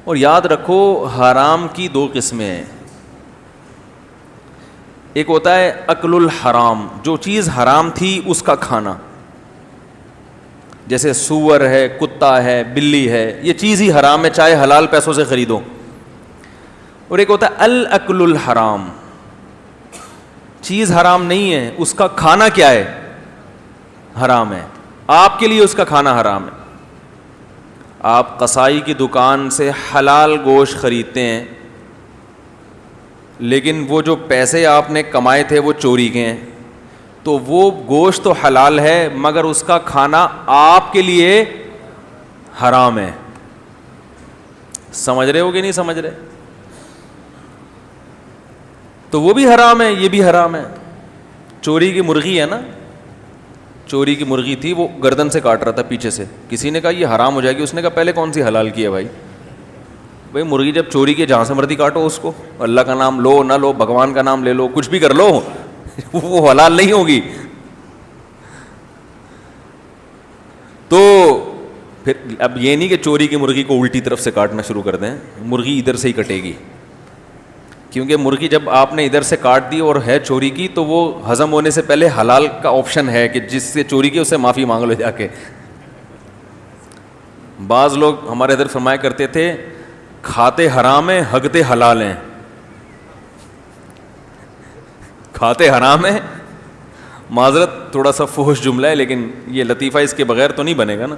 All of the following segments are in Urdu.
اور یاد رکھو حرام کی دو قسمیں ہیں. ایک ہوتا ہے اکل الحرام, جو چیز حرام تھی اس کا کھانا, جیسے سور ہے, کتا ہے, بلی ہے, یہ چیز ہی حرام ہے چاہے حلال پیسوں سے خریدو. اور ایک ہوتا ہے الاکل الحرام, چیز حرام نہیں ہے, اس کا کھانا کیا ہے, حرام ہے. آپ کے لیے اس کا کھانا حرام ہے. آپ قصائی کی دکان سے حلال گوشت خریدتے ہیں, لیکن وہ جو پیسے آپ نے کمائے تھے وہ چوری کے ہیں, تو وہ گوشت تو حلال ہے مگر اس کا کھانا آپ کے لیے حرام ہے. سمجھ رہے ہو کہ نہیں سمجھ رہے؟ تو وہ بھی حرام ہے, یہ بھی حرام ہے. چوری کی مرغی ہے نا, چوری کی مرغی تھی, وہ گردن سے کاٹ رہا تھا پیچھے سے, کسی نے کہا یہ حرام ہو جائے گی, اس نے کہا پہلے کون سی حلال کی ہے بھائی. بھائی مرغی جب چوری کی جہاں سے مرضی کاٹو اس کو, اللہ کا نام لو نہ لو, بھگوان کا نام لے لو, کچھ بھی کر لو, وہ حلال نہیں ہوگی. تو پھر اب یہ نہیں کہ چوری کی مرغی کو الٹی طرف سے کاٹنا شروع کر دیں, مرغی ادھر سے ہی کٹے گی, کیونکہ مرغی جب آپ نے ادھر سے کاٹ دی اور ہے چوری کی تو وہ ہضم ہونے سے پہلے حلال کا آپشن ہے کہ جس سے چوری کی اس سے معافی مانگ لو جا کے. بعض لوگ ہمارے ادھر فرمایا کرتے تھے کھاتے حرام ہیں ہگتے حلال ہیں. کھاتے حرام ہیں, معذرت تھوڑا سا فحش جملہ ہے لیکن یہ لطیفہ اس کے بغیر تو نہیں بنے گا نا.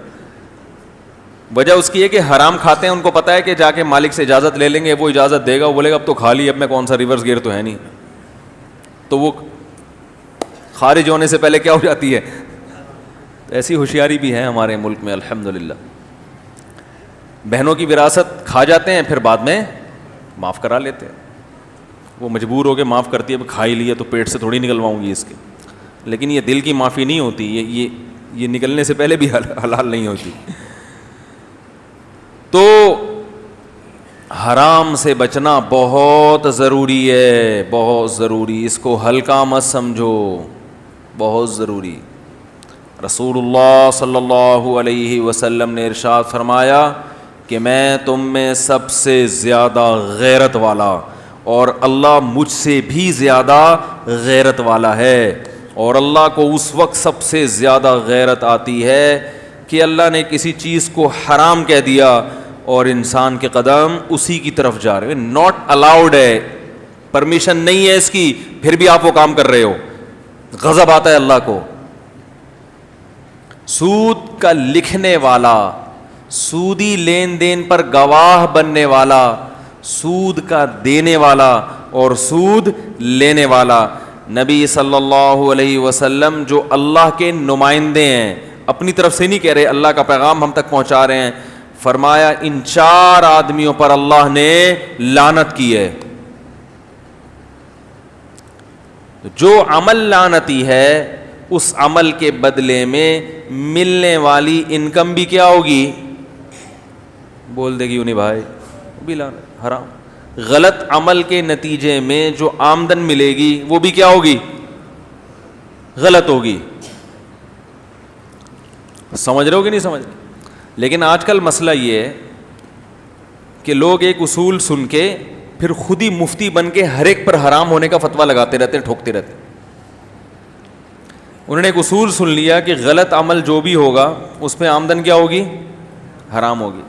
وجہ اس کی ہے کہ حرام کھاتے ہیں, ان کو پتہ ہے کہ جا کے مالک سے اجازت لے لیں گے, وہ اجازت دے گا, وہ بولے گا اب تو کھا لی, اب میں کون سا ریورس گیئر تو ہے نہیں, تو وہ خارج ہونے سے پہلے کیا ہو جاتی ہے. ایسی ہوشیاری بھی ہے ہمارے ملک میں الحمدللہ. بہنوں کی وراثت کھا جاتے ہیں, پھر بعد میں معاف کرا لیتے ہیں. وہ مجبور ہو کے معاف کرتی ہے, اب کھا ہی لیا تو پیٹ سے تھوڑی نکلواؤں گی اس کے, لیکن یہ دل کی معافی نہیں ہوتی, یہ نکلنے سے پہلے بھی حلال نہیں ہوتی. تو حرام سے بچنا بہت ضروری ہے, بہت ضروری, اس کو ہلکا مت سمجھو, بہت ضروری. رسول اللہ صلی اللہ علیہ وسلم نے ارشاد فرمایا کہ میں تم میں سب سے زیادہ غیرت والا اور اللہ مجھ سے بھی زیادہ غیرت والا ہے. اور اللہ کو اس وقت سب سے زیادہ غیرت آتی ہے کہ اللہ نے کسی چیز کو حرام کہہ دیا اور انسان کے قدم اسی کی طرف جا رہے ہیں. ناٹ الاؤڈ ہے, پرمیشن نہیں ہے اس کی, پھر بھی آپ وہ کام کر رہے ہو, غضب آتا ہے اللہ کو. سود کا لکھنے والا, سودی لین دین پر گواہ بننے والا, سود کا دینے والا اور سود لینے والا, نبی صلی اللہ علیہ وسلم جو اللہ کے نمائندے ہیں, اپنی طرف سے نہیں کہہ رہے, اللہ کا پیغام ہم تک پہنچا رہے ہیں, فرمایا ان 4 آدمیوں پر اللہ نے لعنت کی ہے. جو عمل لعنتی ہے اس عمل کے بدلے میں ملنے والی انکم بھی کیا ہوگی, بول دے گی یوں نہیں بھائی, بھی لعنت, حرام. غلط عمل کے نتیجے میں جو آمدن ملے گی وہ بھی کیا ہوگی, غلط ہوگی. سمجھ رہے ہو کہ نہیں سمجھ رہے؟ لیکن آج کل مسئلہ یہ ہے کہ لوگ ایک اصول سن کے پھر خود ہی مفتی بن کے ہر ایک پر حرام ہونے کا فتویٰ لگاتے رہتے ہیں, ٹھوکتے رہتے ہیں. انہوں نے ایک اصول سن لیا کہ غلط عمل جو بھی ہوگا اس میں آمدن کیا ہوگی, حرام ہوگی.